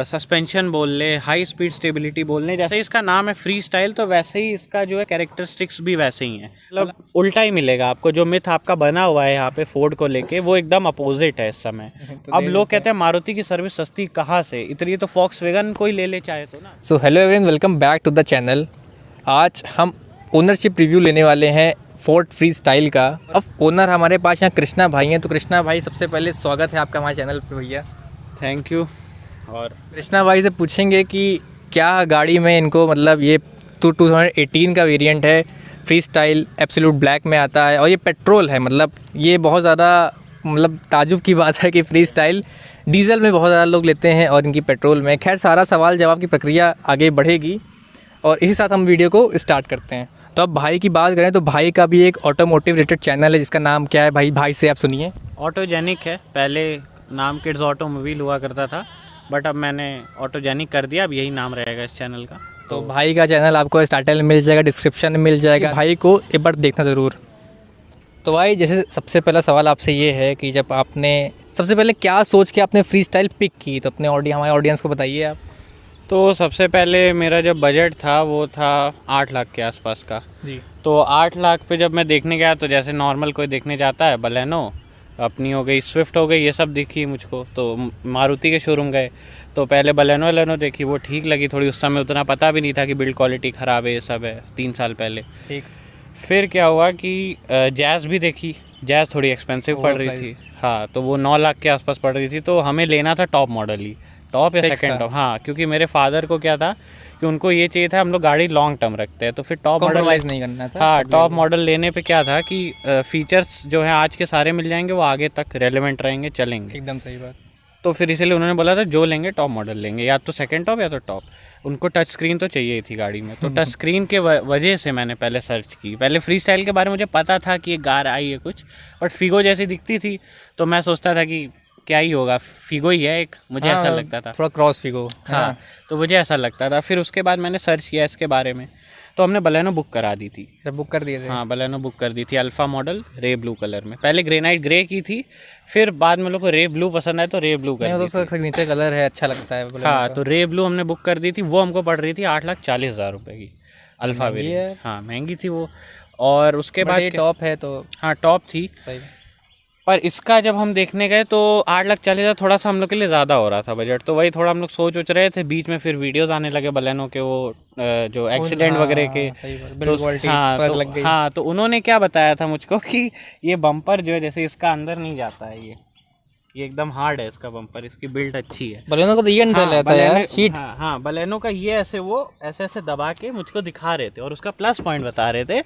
Suspension बोल ले, high speed stability बोल ले, जैसे इसका नाम है फ्री स्टाइल तो वैसे ही इसका जो है कैरेक्टरिस्टिक्स भी वैसे ही हैं। मतलब उल्टा ही मिलेगा आपको। जो मिथ आपका बना हुआ है यहाँ पे फोर्ड को लेके वो एकदम अपोजिट है इस समय। तो अब लोग कहते हैं मारुति की सर्विस सस्ती कहाँ से, इतनी तो फॉक्सवैगन कोई ले ले चाहे तो ना। So hello everyone, welcome back to the channel. आज हम ओनरशिप रिव्यू लेने वाले हैं फोर्ड फ्री स्टाइल का। अब ओनर हमारे पास यहाँ कृष्णा भाई हैं। तो कृष्णा भाई, सबसे पहले स्वागत है आपका हमारे चैनल पे भैया। Thank you. और कृष्णा भाई से पूछेंगे कि क्या गाड़ी में इनको, मतलब ये 2018 का वेरिएंट है, फ्री स्टाइल एब्सोल्यूट ब्लैक में आता है और ये पेट्रोल है। मतलब ये बहुत ज़्यादा ताजुब की बात है कि फ्री स्टाइल डीजल में बहुत ज़्यादा लोग लेते हैं और इनकी पेट्रोल में। खैर, सारा सवाल जवाब की प्रक्रिया आगे बढ़ेगी और इसी साथ हम वीडियो को स्टार्ट करते हैं। तो अब भाई की बात करें तो भाई का भी एक ऑटोमोटिव रिलेटेड चैनल है जिसका नाम क्या है भाई से आप सुनिए। ऑटोजेनिक है। पहले नाम किड्स ऑटोमोबाइल हुआ करता था, बट अब मैंने ऑटोजेनिक कर दिया। अब यही नाम रहेगा इस चैनल का। तो भाई का चैनल आपको टाइटल में मिल जाएगा, डिस्क्रिप्शन में मिल जाएगा। भाई को एक बार देखना ज़रूर। तो भाई, जैसे सबसे पहला सवाल आपसे ये है कि जब आपने सबसे पहले क्या सोच के आपने फ्री स्टाइल पिक की, तो अपने हमारे ऑडियंस को बताइए आप। तो सबसे पहले मेरा जब बजट था वो था 8 लाख के आसपास का जी। तो 8 लाख पे जब मैं देखने गया तो जैसे नॉर्मल कोई देखने जाता है, बलेनो अपनी हो गई, स्विफ्ट हो गई, ये सब दिखी मुझको। तो मारुति के शोरूम गए तो पहले बलेनो देखी, वो ठीक लगी थोड़ी। उस समय उतना पता भी नहीं था कि बिल्ड क्वालिटी ख़राब है, ये सब है 3 साल पहले। ठीक। फिर क्या हुआ कि जैज़ भी देखी। जैज़ थोड़ी एक्सपेंसिव पड़ रही थी। हाँ, तो वो 9 लाख के आसपास पड़ रही थी। तो हमें लेना था टॉप मॉडल ही, टॉप या सेकंड टॉप। हाँ, क्योंकि मेरे फादर को क्या था कि उनको ये चाहिए था, हम लोग गाड़ी लॉन्ग टर्म रखते हैं तो फिर टॉप मॉडल नहीं करना था। हाँ, टॉप मॉडल लेने पे क्या था कि फीचर्स जो है आज के सारे मिल जाएंगे, वो आगे तक रेलेवेंट रहेंगे, चलेंगे। एकदम सही बात। तो फिर इसीलिए उन्होंने बोला था जो लेंगे टॉप मॉडल लेंगे, या तो सेकंड टॉप या तो टॉप। उनको टच स्क्रीन तो चाहिए ही थी गाड़ी में। तो टच स्क्रीन के वजह से मैंने पहले सर्च की। पहले फ्री स्टाइल के बारे में मुझे पता था कि एक कार आई है कुछ, बट फिगो जैसी दिखती थी तो मैं सोचता था कि क्या ही होगा, फिगो ही है एक, मुझे ऐसा लगता था। थोड़ा क्रॉस फिगो। हाँ, तो मुझे ऐसा लगता था। फिर उसके बाद मैंने सर्च किया इसके बारे में, तो हमने बलेनो बुक करा दी थी। बुक कर दिए थे? हाँ, बलेनो बुक कर दी थी, अल्फ़ा मॉडल रे ब्लू कलर में। पहले ग्रेनाइट ग्रे की थी, फिर बाद में लोग को रे ब्लू पसंद आया तो रे ब्लू कर दी थी। सिग्नेचर कलर है, अच्छा लगता है। हाँ, तो रे ब्लू हमने बुक कर दी थी। वो हमको पड़ रही थी 8,40,000 रुपये की, अल्फ़ा वेरिएंट। हाँ, महंगी थी वो। और उसके बाद टॉप है तो हाँ, टॉप थी। सही। पर इसका जब हम देखने गए तो 8,40,000 थोड़ा सा हम लोग के लिए ज़्यादा हो रहा था बजट। तो वही थोड़ा हम लोग सोच रहे थे। बीच में फिर वीडियोस आने लगे बलेनो के, वो जो एक्सीडेंट वगैरह के। तो उन्होंने क्या बताया था मुझको कि ये बम्पर जो है, जैसे इसका अंदर नहीं जाता है, ये एकदम हार्ड है इसका बम्पर, इसकी बिल्ड अच्छी है। बलेनो का तो ये अंदर रहता है यार, शीट। हाँ, बलेनो का ये ऐसे वो ऐसे दबा के मुझको दिखा रहे थे और उसका प्लस पॉइंट बता रहे थे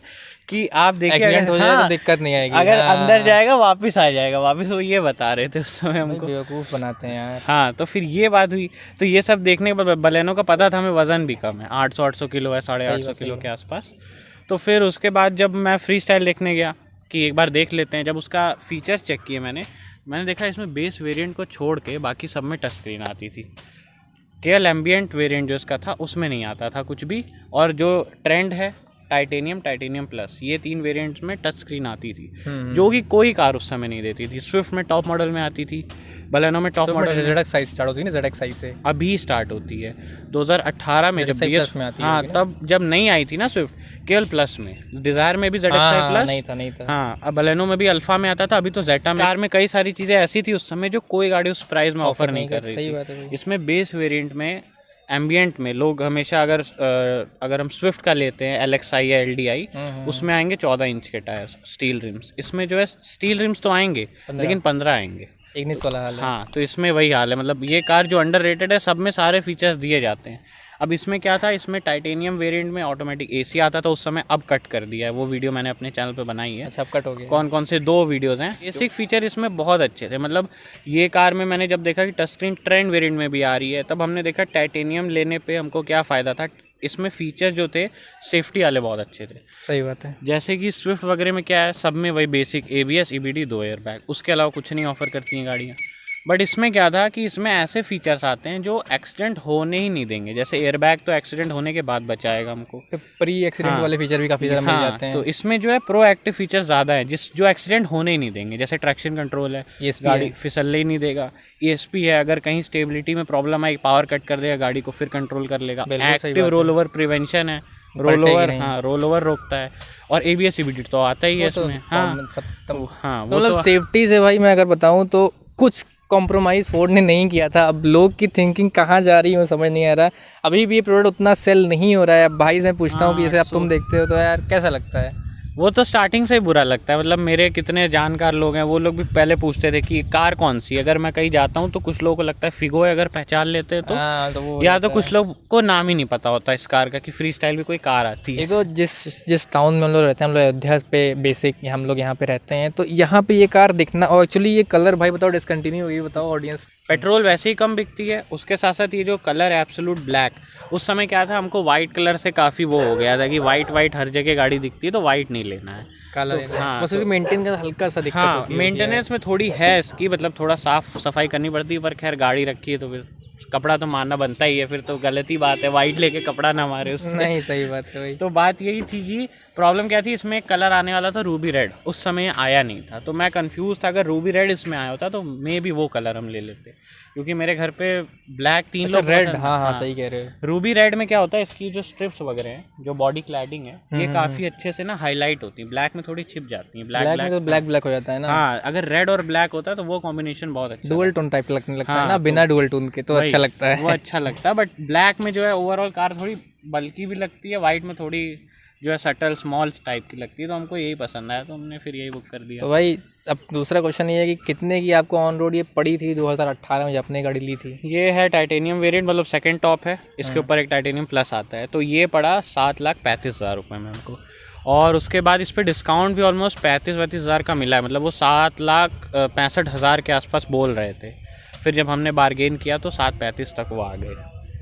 कि आप देखिए एक्सीडेंट हो जाए तो दिक्कत नहीं आएगी, अगर अंदर जाएगा वापस आ जाएगा वापस। वो ये बता रहे थे उस समय हमको। बेवकूफ़ बनाते हैं यार। हाँ, तो फिर ये बात हुई। तो ये सब देखने के बाद बलेनो का पता था हमें वज़न भी कम है, 800 किलो है, 850 किलो के आसपास। तो फिर उसके बाद जब मैं फ्री स्टाइल देखने गया कि एक बार देख लेते हैं, जब उसका फीचर्स चेक किए मैंने देखा इसमें बेस वेरिएंट को छोड़ के बाकी सब में टच स्क्रीन आती थी। केवल एम्बियंट वेरिएंट जो इसका था उसमें नहीं आता था कुछ भी। और जो ट्रेंड है टाइटेनियम प्लस, ये 3 वेरिएंट्स में टच स्क्रीन आती थी, जो कि कोई कार उस समय नहीं देती थी। स्विफ्ट में टॉप मॉडल में आती थी, बलेनो में top model ZX size start होती है ना, ZX साइज से अभी स्टार्ट होती है 2018 में, जब प्लस में आती है। हाँ, तब जब नहीं आई थी ना स्विफ्ट, केवल प्लस में। डिजायर में भी ZX प्लस नहीं था। हाँ, अब बलेनो में भी अल्फा में आता था। अभी तो जेटा में, कार में कई सारी चीज़ें ऐसी थी उस समय जो कोई गाड़ी उस प्राइस में ऑफर नहीं कर रही थी। इसमें बेस वेरिएंट में एम्बियंट में लोग हमेशा अगर हम स्विफ्ट का लेते हैं, LXI या LDI, उसमें आएंगे 14 इंच के टायर, स्टील रिम्स। इसमें जो है स्टील रिम्स तो आएंगे लेकिन 15 आएंगे। 19 वाला हाल है। हाँ, तो इसमें वही हाल है। मतलब ये कार जो अंडररेटेड है, सब में सारे फीचर्स दिए जाते हैं। अब इसमें क्या था, इसमें टाइटेनियम वेरिएंट में ऑटोमेटिक AC आता था उस समय, अब कट कर दिया है। वो वीडियो मैंने अपने चैनल पे बनाई है। अच्छा, अब कट हो गया। कौन से 2 वीडियोस हैं। बेसिक फीचर इसमें बहुत अच्छे थे। मतलब ये कार में मैंने जब देखा कि टच स्क्रीन ट्रेंड वेरिएंट में भी आ रही है, तब हमने देखा टाइटेनियम लेने पे हमको क्या फ़ायदा था। इसमें फीचर जो थे सेफ्टी वाले बहुत अच्छे थे। सही बात है। जैसे कि स्विफ्ट वगैरह में क्या है, सब में वही basic ABS EBD 2 air bag, उसके अलावा कुछ नहीं ऑफर करती हैं गाड़ियाँ। बट इसमें क्या था कि इसमें ऐसे फीचर्स आते हैं जो एक्सीडेंट होने ही नहीं देंगे। जैसे एयरबैग तो एक्सीडेंट होने के बाद बचाएगा हमको, प्री एक्सीडेंट हाँ, वाले फीचर भी काफ़ी ज़्यादा मिल जाते हैं। तो इसमें जो है प्रोएक्टिव फीचर ज़्यादा है जो एक्सीडेंट होने ही नहीं देंगे। जैसे ट्रैक्शन कंट्रोल है, गाड़ी फिसलने ही नहीं देगा। ESP है, अगर कहीं स्टेबिलिटी में प्रॉब्लम आई, पावर कट कर देगा गाड़ी को, फिर कंट्रोल कर लेगा। एक्टिव रोल ओवर प्रिवेंशन है, रोल ओवर, हाँ रोल ओवर रोकता है। और ABS CVT तो आता ही है इसमें। हाँ मतलब सेफ्टी से भाई मैं अगर बताऊँ तो कुछ कॉम्प्रोमाइज़ फोर्ड ने नहीं किया था। अब लोग की थिंकिंग कहाँ जा रही है समझ नहीं आ रहा। अभी भी ये प्रोडक्ट उतना सेल नहीं हो रहा है। अब भाई से पूछता हूँ कि जैसे अब तुम देखते हो तो यार कैसा लगता है? वो तो स्टार्टिंग से ही बुरा लगता है। मतलब मेरे कितने जानकार लोग हैं, वो लोग भी पहले पूछते थे कि कार कौन सी। अगर मैं कहीं जाता हूँ तो कुछ लोगों को लगता है फिगो है, अगर पहचान लेते हैं तो या तो कुछ लोग को नाम ही नहीं पता होता इस कार का कि फ्री स्टाइल भी कोई कार आती है। एक तो जिस टाउन में हम लोग रहते हैं, हम लोग अयोध्या पे बेसिक हम लोग यहाँ पे रहते हैं, तो यहाँ पे ये कार दिखना, और एक्चुअली ये कलर भाई बताओ डिसकंटिन्यू हुई, बताओ ऑडियंस। पेट्रोल वैसे ही कम बिकती है, उसके साथ साथ ये जो कलर है एब्सोल्यूट ब्लैक, उस समय क्या था हमको वाइट कलर से काफ़ी वो हो गया था कि वाइट हर जगह गाड़ी दिखती है तो वाइट नहीं लेना है, काला लेना है। हाँ, बस इसमें मेंटेन का हल्का सा दिक्कत होती है। मेंटेनेंस में थोड़ी है इसकी, मतलब थोड़ा साफ सफाई करनी पड़ती है, पर खैर गाड़ी रखी है तो फिर कपड़ा तो मारना बनता ही है। फिर तो गलती बात है वाइट लेके कपड़ा ना मारे उस नहीं, सही बात है भाई। तो बात यही थी कि प्रॉब्लम क्या थी, इसमें कलर आने वाला था रूबी रेड, उस समय आया नहीं था, तो मैं कंफ्यूज था। अगर रूबी रेड इसमें आया होता तो मे भी वो कलर हम ले लेते, क्योंकि मेरे घर पे ब्लैक 3 लोग रेड। हाँ, सही कह रहे हो। रूबी रेड में क्या होता है, इसकी जो स्ट्रिप्स वगैरह हैं, जो बॉडी क्लैडिंग है, ये काफी अच्छे से ना हाईलाइट होती है। ब्लैक में थोड़ी छिप जाती है, ब्लैक हो जाता है ना। हाँ, अगर रेड और ब्लैक होता है तो वो कॉम्बिनेशन बहुत अच्छा, डुअल टोन टाइप लगने लगता है ना, बिना डुअल टोन के तो अच्छा लगता है, वो अच्छा लगता है। बट ब्लैक में जो है ओवरऑल कार थोड़ी बल्कि भी लगती है, वाइट में थोड़ी जो है सटल स्मॉल टाइप की लगती है, तो हमको यही पसंद आया तो हमने फिर यही बुक कर दिया। तो भाई अब दूसरा क्वेश्चन ये है कि कितने की आपको ऑन रोड ये पड़ी थी 2018 में जब आपने गाड़ी ली थी? ये है टाइटेनियम वेरिएंट, मतलब सेकंड टॉप है, इसके ऊपर एक टाइटेनियम प्लस आता है, तो ये पड़ा 7,35,000 रुपये में हमको। और उसके बाद इस पर डिस्काउंट भी ऑलमोस्ट 35-35 हज़ार का मिला है, मतलब वो 7,65,000 के आसपास बोल रहे थे, फिर जब हमने बार्गेन किया तो 7,35 तक वो आ गए।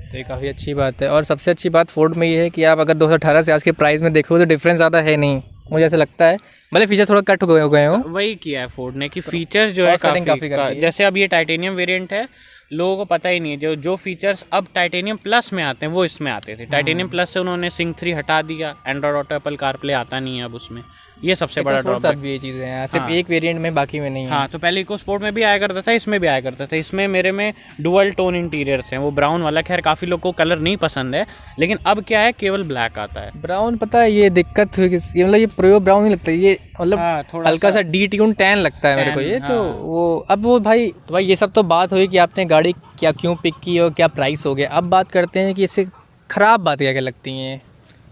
तो ये काफ़ी अच्छी बात है। और सबसे अच्छी बात फोर्ड में ये है कि आप अगर 2018 से आज के प्राइस में देखो तो डिफरेंस ज़्यादा है नहीं, मुझे ऐसा लगता है। भले फीचर थोड़ा कट हो गए हो, वही किया है फोर्ड ने कि फीचर्स जो है काफ़ी जैसे अब ये टाइटेनियम वेरिएंट है, लोगों को पता ही नहीं है जो फीचर्स अब टाइटेनियम प्लस में आते हैं वो इसमें आते थे। टाइटेनियम प्लस से उन्होंने सिंक 3 हटा दिया, एंड्रॉइड ऑटो एप्पल कारप्ले आता नहीं है अब उसमें, ये सबसे बड़ा ड्रॉबैक भी ये चीज़ें हैं, सिर्फ एक वेरिएंट में बाकी में नहीं है। हाँ, तो पहले इको स्पोर्ट में भी आया करता था, इसमें भी आया करता था। इसमें मेरे में डुअल टोन इंटीरियर्स हैं, वो ब्राउन वाला, खैर काफ़ी लोग को कलर नहीं पसंद है, लेकिन अब क्या है केवल ब्लैक आता है। ब्राउन पता है ये दिक्कत हुई, ये मतलब ये प्योर ब्राउन नहीं लगता, ये मतलब हल्का सा डी ट्यून टैन लगता है मेरे को ये। तो वो अब वो भाई, तो भाई ये सब तो बात हुई कि आपने गाड़ी क्या क्यों पिक की और क्या प्राइस हो गया। अब बात करते हैं कि इससे ख़राब बात क्या क्या लगती हैं।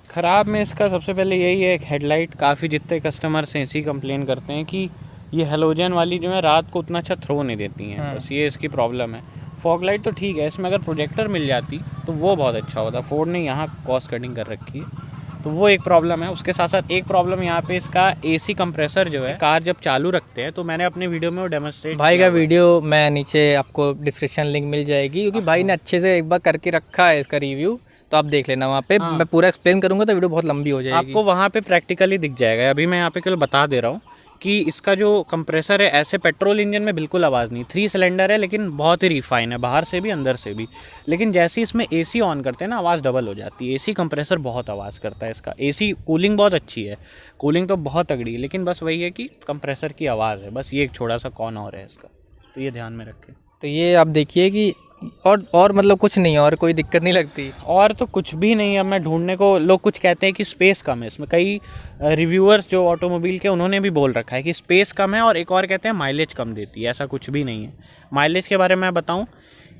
ख़राब में इसका सबसे पहले यही है, एक हेडलाइट, काफ़ी जितने कस्टमर्स हैं इसी कंप्लेन करते हैं कि ये हेलोजन वाली जो है रात को उतना अच्छा थ्रो नहीं देती हैं, बस ये इसकी प्रॉब्लम है। फॉग लाइट तो ठीक है, इसमें अगर प्रोजेक्टर मिल जाती तो वो बहुत अच्छा होता। फोर्ड ने यहाँ कॉस्ट कटिंग कर रखी है, तो वो एक प्रॉब्लम है। उसके साथ साथ एक प्रॉब्लम यहाँ पे इसका AC कंप्रेसर जो है, कार जब चालू रखते हैं, तो मैंने अपने वीडियो में वो डेमोन्स्ट्रेट, भाई का वीडियो मैं नीचे आपको डिस्क्रिप्शन लिंक मिल जाएगी, क्योंकि भाई ने अच्छे से एक बार करके रखा है इसका रिव्यू, तो आप देख लेना वहाँ पे। मैं पूरा एक्सप्लेन करूँगा तो वीडियो बहुत लंबी हो जाएगी, आपको वहाँ पे प्रैक्टिकली दिख जाएगा। अभी मैं यहाँ पे केवल बता दे रहा हूँ कि इसका जो कंप्रेसर है, ऐसे पेट्रोल इंजन में बिल्कुल आवाज़ नहीं, 3 सिलेंडर है लेकिन बहुत ही रिफाइन है, बाहर से भी अंदर से भी। लेकिन जैसे इसमें AC ऑन करते हैं ना, आवाज़ डबल हो जाती है। AC कंप्रेसर बहुत आवाज़ करता है इसका। AC कूलिंग बहुत अच्छी है, कूलिंग तो बहुत तगड़ी है, लेकिन बस वही है कि कंप्रेसर की आवाज़ है, बस ये एक छोटा सा कॉन और है इसका, तो ये ध्यान में रखें। तो ये आप देखिए कि और मतलब कुछ नहीं है, और कोई दिक्कत नहीं लगती, और तो कुछ भी नहीं है। अब मैं ढूंढने को, लोग कुछ कहते हैं कि स्पेस कम है इसमें, कई रिव्यूअर्स जो ऑटोमोबाइल के उन्होंने भी बोल रखा है कि स्पेस कम है, और एक और कहते हैं माइलेज कम देती है। ऐसा कुछ भी नहीं है। माइलेज के बारे में मैं बताऊं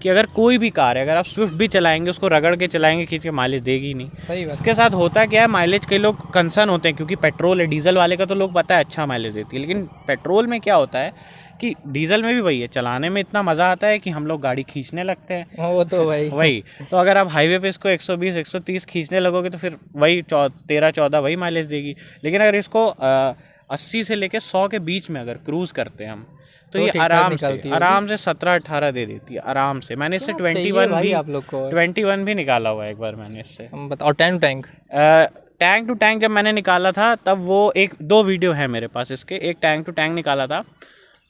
कि अगर कोई भी कार है, अगर आप स्विफ्ट भी चलाएंगे, उसको रगड़ के चलाएंगे, खींच के, माइलेज देगी नहीं। सही बात। इसके साथ होता क्या है, माइलेज कई लोग कंसर्न होते हैं क्योंकि पेट्रोल है, डीजल वाले का तो लोग पता है अच्छा माइलेज देती है, लेकिन पेट्रोल में क्या होता है कि डीजल में भी वही है, चलाने में इतना मज़ा आता है कि हम लोग गाड़ी खींचने लगते हैं। वो तो वही तो अगर आप हाईवे पे इसको 120-130 खींचने लगोगे तो फिर वही 13-14 वही माइलेज देगी। लेकिन अगर इसको 80 से लेकर 100 के बीच में अगर क्रूज़ करते हैं हम, तो ये आराम से 17-18 दे देती है आराम से। मैंने इससे 21 भी निकाला हुआ है एक बार मैंने इससे। और टैंक टू टैंक जब मैंने निकाला था तब वो 1-2 वीडियो है मेरे पास इसके। एक टैंक टू टैंक निकाला था,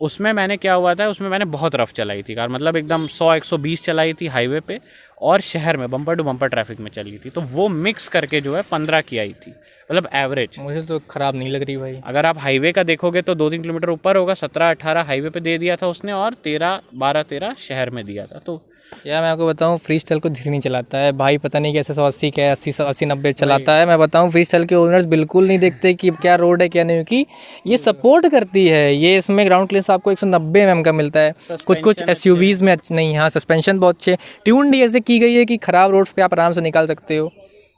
उसमें मैंने क्या हुआ था, उसमें मैंने बहुत रफ चलाई थी कार, मतलब एकदम 100-120 चलाई थी हाईवे पे, और शहर में बम्पर टू बम्पर ट्रैफिक में चली थी। तो वो मिक्स करके जो है 15 की आई थी, मतलब एवरेज। मुझे तो ख़राब नहीं लग रही भाई। अगर आप हाईवे का देखोगे तो 2-3 किलोमीटर ऊपर होगा, 17-18 हाईवे पे दे दिया था उसने, और 12-13 शहर में दिया था। तो यार मैं आपको बताऊं, फ्री स्टाइल को धीरे नहीं चलाता है भाई, पता नहीं कैसे 180 क्या है, 80-90 चलाता है। मैं बताऊं, फ्री स्टाइल के ओनर्स बिल्कुल नहीं देखते कि क्या रोड है क्या नहीं, क्योंकि ये सपोर्ट करती है। ये इसमें ग्राउंड क्लियरेंस आपको 190 mm का मिलता है, कुछ SUVs में नहीं। हाँ, सस्पेंशन बहुत अच्छे, ट्यून्ड ऐसे की गई है कि ख़राब रोड्स पे आप आराम से निकाल सकते हो।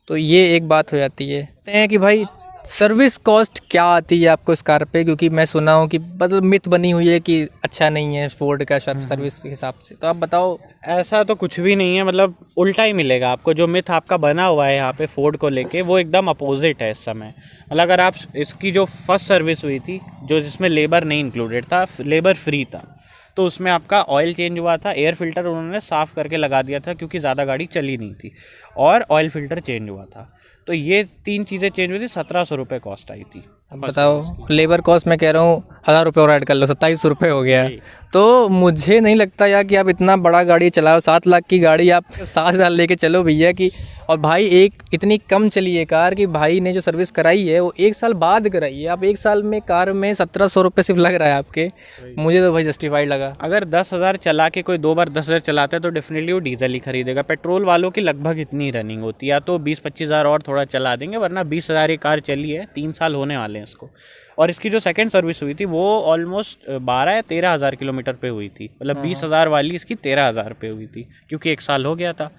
तो ये एक बात हो जाती है। कहते हैं कि भाई सर्विस कॉस्ट क्या आती है आपको इस कार पे, क्योंकि मैं सुना हूँ कि मतलब मिथ बनी हुई है कि अच्छा नहीं है फोर्ड का सर्विस के हिसाब से। तो आप बताओ। ऐसा तो कुछ भी नहीं है, मतलब उल्टा ही मिलेगा आपको। जो मिथ आपका बना हुआ है यहाँ पे फोर्ड को लेके, वो एकदम अपोजिट है इस समय। मतलब अगर आप इसकी जो फर्स्ट सर्विस हुई थी, जो जिसमें लेबर नहीं इंक्लूडेड था, लेबर फ्री था, तो उसमें आपका ऑयल चेंज हुआ था, एयर फिल्टर उन्होंने साफ़ करके लगा दिया था क्योंकि ज़्यादा गाड़ी चली नहीं थी, और ऑयल फिल्टर चेंज हुआ था। तो ये 3 चीज़ें चेंज हुई थी, 1700 रुपये कॉस्ट आई थी। अब बताओ, लेबर कॉस्ट मैं कह रहा हूँ 1000 रुपये और ऐड कर लो, 2700 रुपये हो गया। तो मुझे नहीं लगता यार कि आप इतना बड़ा गाड़ी चलाओ, 7 लाख की गाड़ी आप 7,000 लेके चलो भैया की। और भाई एक इतनी कम चली है कार कि भाई ने जो सर्विस कराई है वो 1 साल बाद कराई है। आप 1 साल में कार में 1700 रुपये सिर्फ लग रहा है आपके। मुझे तो भाई जस्टिफाइड लगा। अगर 10,000 चला के कोई 2 बार 10,000 चलाता है तो डेफिनेटली वो डीजल ही खरीदेगा। पेट्रोल वालों की लगभग इतनी रनिंग होती है, या तो 20-25 हज़ार और थोड़ा चला देंगे, वरना 20,000 ये कार चली है, 3 साल होने वाले हैं इसको। और इसकी जो सेकंड सर्विस हुई थी वो ऑलमोस्ट 12 या 13 हज़ार किलोमीटर पे हुई थी, मतलब 20,000 वाली इसकी 13 हज़ार पे हुई थी, क्योंकि 1 साल हो गया था।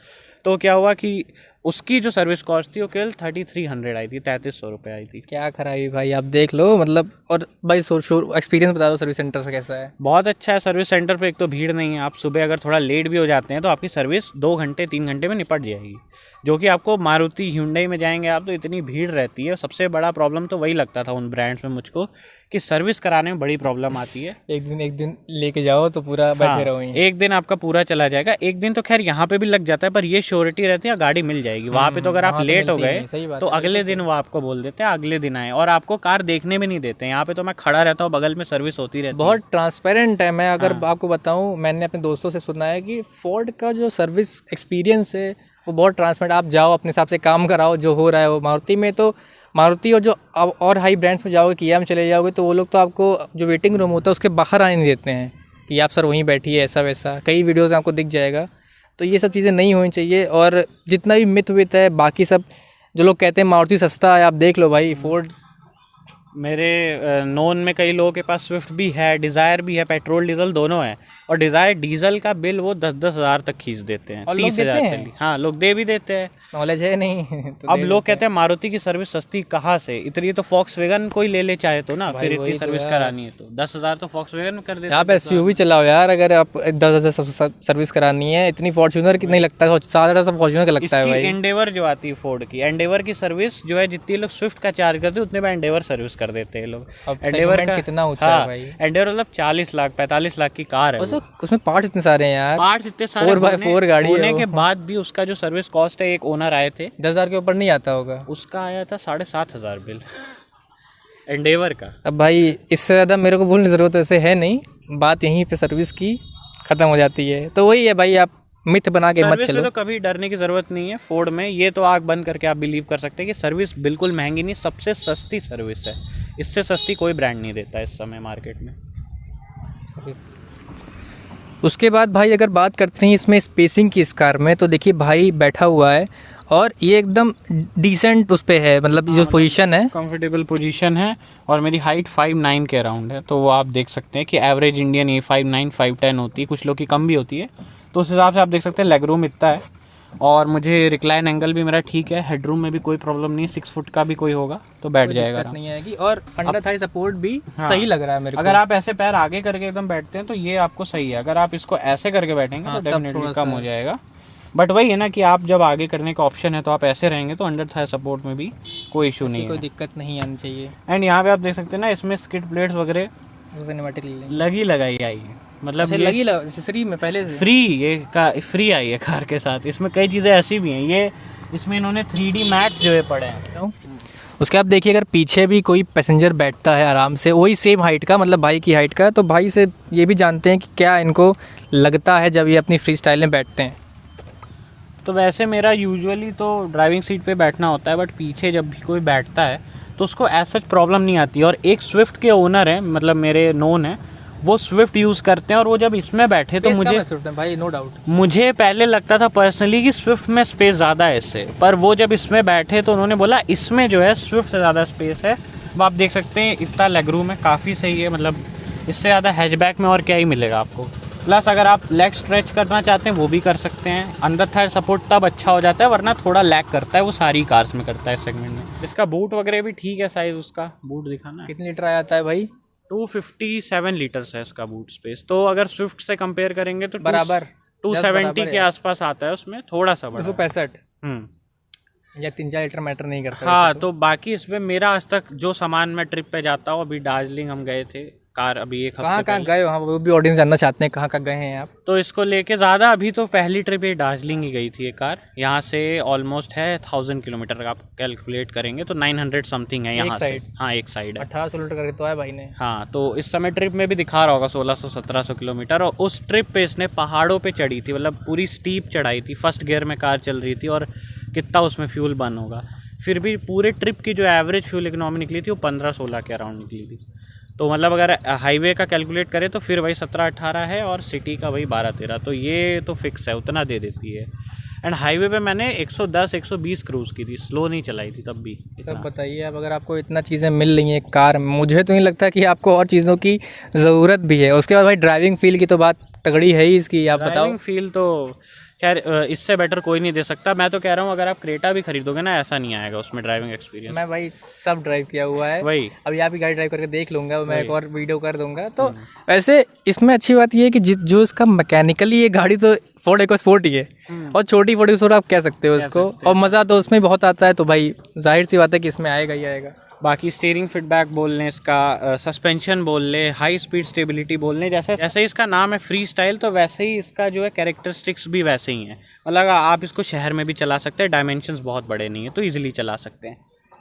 तो क्या हुआ कि उसकी जो सर्विस कॉस्ट थी वो केवल 3300 आई थी, 3300 रुपये आई थी। क्या खराबी भाई, आप देख लो। मतलब और भाई एक्सपीरियंस बता दो सर्विस सेंटर से कैसा है। बहुत अच्छा है सर्विस सेंटर पे। एक तो भीड़ नहीं है, आप सुबह अगर थोड़ा लेट भी हो जाते हैं तो आपकी सर्विस 2 घंटे 3 घंटे में निपट जाएगी, जो कि आपको मारुति ह्युंडई में जाएंगे आप तो इतनी भीड़ रहती है। सबसे बड़ा प्रॉब्लम तो वही लगता था उन ब्रांड्स में मुझको, कि सर्विस कराने में बड़ी प्रॉब्लम आती है। एक दिन लेके जाओ तो पूरा बैठे रहो। एक दिन आपका पूरा चला जाएगा। एक दिन तो खैर यहाँ पे भी लग जाता है, पर ये श्योरिटी रहती है गाड़ी मिल जाएगी। वहाँ पे तो अगर आप लेट हो गए तो अगले दिन वो आपको बोल देते हैं अगले दिन आए, और आपको कार देखने भी नहीं देते। यहाँ पे तो मैं खड़ा रहता हूँ, बगल में सर्विस होती रहती है। बहुत ट्रांसपेरेंट है। मैं अगर आपको बताऊँ, मैंने अपने दोस्तों से सुना है कि फोर्ड का जो सर्विस एक्सपीरियंस है वो बहुत ट्रांसपेरेंट। आप जाओ अपने हिसाब से काम कराओ, जो हो रहा है वो। मारुति में तो मारुति और जो और हाई ब्रांड्स में जाओगे, किया में चले जाओगे, तो वो लोग तो आपको जो वेटिंग रूम होता है उसके बाहर आने नहीं देते हैं कि आप सर वहीं बैठिए, ऐसा वैसा। कई वीडियोस में आपको दिख जाएगा। तो ये सब चीज़ें नहीं होनी चाहिए। और जितना भी मिथ विथ है, बाकी सब जो लोग कहते हैं मारुति सस्ता है, आप देख लो भाई फोर्ड। मेरे नोन में कई लोगों के पास स्विफ्ट भी है, डिज़ायर भी है, पेट्रोल डीजल दोनों है। और डिज़ायर डीजल का बिल वो 10-10 हज़ार तक खींच देते हैं, 30,000 चली। हाँ, लोग दे भी देते हैं, नॉलेज है नहीं तो अब लोग कहते हैं मारुति की सर्विस सस्ती कहाँ से, इतनी तो फॉक्सवैगन कोई ले ले चाहे तो ना, फिर इतनी सर्विस करानी है तो 10,000 तो फॉक्सवैगन में कर देते हैं। आप SUV चलाओ यार, अगर आप 10,000 सर्विस करानी है। इतनी फॉर्च्यूनर की नहीं लगता है, 7,000 फॉर्च्यूनर का लगता है भाई। एंडेवर जो आती है फोर्ड की, एंडेवर की सर्विस जो है जितनी लोग स्विफ्ट का चार्ज करते हैं उतने में एंडेवर सर्विस कर देते हैं लोग। एंडेवर का कितना ऊंचा है भाई। एंडेवर मतलब 40 लाख 45 लाख की कार है। उसमें पार्ट्स इतने सारे हैं यार, पार्ट्स इतने सारे 4x4 गाड़ी होने के बाद भी उसका जो सर्विस कॉस्ट है, एक ओनर आए थे 10,000 के ऊपर नहीं आता होगा, उसका आया था 7,500 बिल एंडेवर का। अब भाई इससे ज़्यादा मेरे को बोलने की ज़रूरत ऐसे है नहीं, बात यहीं पे सर्विस की ख़त्म हो जाती है। तो वही है भाई, आप मिथ बना के मत चलो। तो कभी डरने की ज़रूरत नहीं है फोर्ड में। ये तो आँख बंद करके आप बिलीव कर सकते हैं कि सर्विस बिल्कुल महंगी नहीं, सबसे सस्ती सर्विस है। इससे सस्ती कोई ब्रांड नहीं देता इस समय मार्केट में। उसके बाद भाई अगर बात करते हैं इसमें स्पेसिंग की इस कार में, तो देखिए भाई बैठा हुआ है और ये एकदम डिसेंट उस पे है, मतलब जो पोजीशन है कंफर्टेबल पोजीशन है। और मेरी हाइट 5'9" के अराउंड है, तो वो आप देख सकते हैं कि एवरेज इंडियन ये 5'9", 5'10" होती है, कुछ लोग की कम भी होती है। तो उस हिसाब से आप देख सकते हैं लेग रूम इतना है। और मुझे रिक्लाइन एंगल भी मेरा ठीक है, हेडरूम में भी कोई प्रॉब्लम नहीं है। 6 फुट का भी कोई होगा तो बैठ जाएगा, नहीं आएगी। और अंडर थाई सपोर्ट भी सही लग रहा है मेरे को। अगर आप ऐसे पैर आगे करके एकदम बैठते हैं तो ये आपको सही है। अगर आप इसको ऐसे करके बैठेंगे तो डेफिनेटली कम हो जाएगा। बट वही है ना कि आप जब आगे करने का ऑप्शन है तो आप ऐसे रहेंगे तो अंडर थाई सपोर्ट में भी कोई इशू नहीं है, कोई दिक्कत नहीं आनी चाहिए। एंड यहाँ पे आप देख सकते हैं ना, इसमें स्किड प्लेट्स वगैरह लगी लगाई आई है, मतलब लगी एक्सेसरी में पहले से फ्री, ये फ्री आई है कार के साथ। इसमें कई चीज़ें ऐसी भी हैं, ये इसमें इन्होंने 3D मैट्स जो है पड़े हैं। उसके आप देखिए अगर पीछे भी कोई पैसेंजर बैठता है आराम से वही सेम हाइट का, मतलब भाई की हाइट का, तो भाई से ये भी जानते हैं कि क्या इनको लगता है जब ये अपनी फ्री स्टाइल में बैठते हैं। तो वैसे मेरा यूजुअली तो ड्राइविंग सीट पे बैठना होता है, बट पीछे जब भी कोई बैठता है तो उसको ऐसा प्रॉब्लम नहीं आती। और एक स्विफ्ट के ओनर हैं, मतलब मेरे नोन है, वो स्विफ्ट यूज़ करते हैं और वो जब इसमें बैठे तो भाई नो डाउट मुझे पहले लगता था पर्सनली कि स्विफ्ट में स्पेस ज़्यादा है इससे, पर वो जब इसमें बैठे तो उन्होंने बोला इसमें जो है स्विफ्ट से ज़्यादा स्पेस है। अब आप देख सकते हैं इतना लेग रूम है, काफ़ी सही है, मतलब इससे ज़्यादा हैचबैक में और क्या ही मिलेगा आपको। प्लस अगर आप लेग स्ट्रेच करना चाहते हैं वो भी कर सकते हैं, अंदर थायर सपोर्ट तब अच्छा हो जाता है, वरना थोड़ा लैग करता है, वो सारी कार्स में करता है सेगमेंट में। इसका बूट वगैरह भी ठीक है, साइज़ उसका बूट दिखाना। कितने लीटर आ जाता है भाई? 257 लीटर्स है इसका बूट स्पेस। तो अगर स्विफ्ट से कंपेयर करेंगे तो बराबर 270 के आसपास आता है, उसमें थोड़ा सा बड़ा 265 या 3-4 लीटर मैटर नहीं करता। हाँ, तो बाकी इसमें मेरा आज तक जो सामान मैं ट्रिप पे जाता हूँ, अभी दार्जिलिंग हम गए थे कार, अभी एक हफ्ते कहाँ गए हो? हाँ, वो भी ऑडियंस जानना चाहते हैं कहाँ गए हैं आप। तो इसको लेके ज़्यादा अभी तो पहली ट्रिप ये दार्जिलिंग ही गई थी ये कार। यहाँ से ऑलमोस्ट है 1000 किलोमीटर, आप कैलकुलेट करेंगे तो 900 समथिंग है यहाँ से। हाँ, एक साइड है। 1800 लीटर करके तो है भाई ने। हाँ, तो इस समय ट्रिप में भी दिखा रहा होगा 1600-1700 किलोमीटर। और उस ट्रिप पे इसने पहाड़ों पे चढ़ी थी, मतलब पूरी स्टीप चढ़ाई थी, फर्स्ट गियर में कार चल रही थी, और कितना उसमें फ्यूल बर्न होगा। फिर भी पूरे ट्रिप की जो एवरेज फ्यूल इकोनॉमी निकली थी वो 15-16 के अराउंड निकली थी। तो मतलब अगर हाईवे का कैलकुलेट करें तो फिर वही 17-18 है, और सिटी का वही 12-13, तो ये तो फिक्स है, उतना दे देती है। एंड हाईवे पे मैंने 110-120 क्रूज़ की थी, स्लो नहीं चलाई थी तब भी। सर बताइए, अब अगर आपको इतना चीज़ें मिल रही हैं कार में, मुझे तो नहीं लगता कि आपको और चीज़ों की ज़रूरत भी है। उसके बाद भाई ड्राइविंग फील की तो बात तगड़ी है ही इसकी, आप बताओ। ड्राइविंग फील तो खैर इससे बेटर कोई नहीं दे सकता। मैं तो कह रहा हूँ अगर आप क्रेटा भी खरीदोगे ना, ऐसा नहीं आएगा उसमें ड्राइविंग एक्सपीरियंस। मैं भाई सब ड्राइव किया हुआ है, वही अभी आप ही गाड़ी ड्राइव करके देख लूँगा, मैं एक और वीडियो कर दूंगा। तो वैसे इसमें अच्छी बात ये है कि जो इसका मैकेनिकली ये गाड़ी तो फोर्ड इकोस्पोर्ट ही है, और छोटी फोर्ड इकोस्पोर्ट आप कह सकते हो इसको, और मज़ा तो उसमें बहुत आता है। तो भाई जाहिर सी बात है कि इसमें आएगा ही आएगा। बाकी स्टीयरिंग फीडबैक बोल लें, इसका सस्पेंशन बोल लें, हाई स्पीड स्टेबिलिटी बोल लें, जैसे जैसे इसका नाम है फ्री स्टाइल, तो वैसे ही इसका जो है कैरेक्टरिस्टिक्स भी वैसे ही हैं। मतलब आप इसको शहर में भी चला सकते हैं, डायमेंशंस बहुत बड़े नहीं है तो ईजिली चला सकते हैं।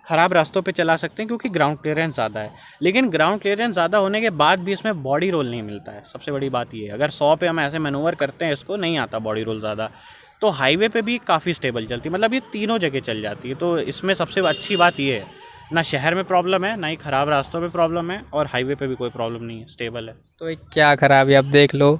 ख़राब रास्तों पे चला सकते हैं क्योंकि ग्राउंड क्लियरेंस ज़्यादा है, लेकिन ग्राउंड क्लियरेंस ज़्यादा होने के बाद भी इसमें बॉडी रोल नहीं मिलता है। सबसे बड़ी बात ये है, अगर 100 पे हम ऐसे मैनूवर करते हैं इसको नहीं आता बॉडी रोल ज़्यादा, तो हाईवे पे भी काफ़ी स्टेबल चलती है, मतलब ये तीनों जगह चल जाती है। तो इसमें सबसे अच्छी बात ये है, ना शहर में प्रॉब्लम है, ना ही ख़राब रास्तों पे प्रॉब्लम है, और हाईवे पे भी कोई प्रॉब्लम नहीं है, स्टेबल है। तो क्या ख़राब है, आप देख लो।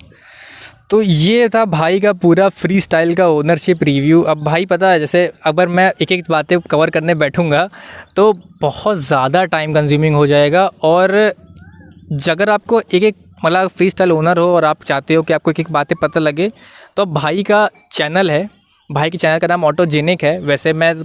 तो ये था भाई का पूरा फ्री स्टाइल का ओनरशिप रिव्यू। अब भाई पता है, जैसे अगर मैं एक एक बातें कवर करने बैठूंगा तो बहुत ज़्यादा टाइम कंज्यूमिंग हो जाएगा, और अगर आपको एक एक मतलब फ्री स्टाइल ओनर हो और आप चाहते हो कि आपको एक एक बातें पता लगे, तो भाई का चैनल है, भाई के चैनल का नाम ऑटोजेनिक है। वैसे मैं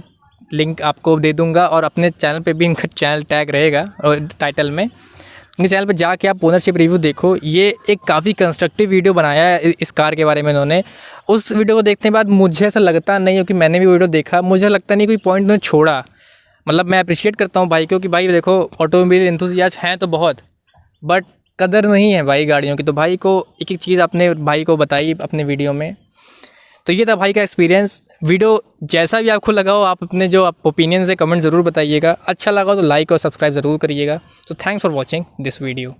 लिंक आपको दे दूंगा, और अपने चैनल पे भी इनका चैनल टैग रहेगा और टाइटल में। इनके चैनल पे जाके आप ओनरशिप रिव्यू देखो। ये एक काफ़ी कंस्ट्रक्टिव वीडियो बनाया है इस कार के बारे में इन्होंने। उस वीडियो को देखने के बाद मुझे ऐसा लगता नहीं है, कि मैंने भी वीडियो देखा, मुझे लगता नहीं कोई पॉइंट उन्होंने छोड़ा। मतलब मैं अप्रिशिएट करता हूँ भाई को कि भाई देखो ऑटोमोबाइल एंथुसियास्ट हैं तो बहुत, बट कदर नहीं है भाई गाड़ियों की। तो भाई को एक एक चीज़ अपने भाई को बताई अपने वीडियो में। तो ये था भाई का एक्सपीरियंस। वीडियो जैसा भी आपको लगा हो, आप अपने जो ओपिनियंस है कमेंट ज़रूर बताइएगा। अच्छा लगा तो लाइक और सब्सक्राइब ज़रूर करिएगा। तो thanks for watching this video.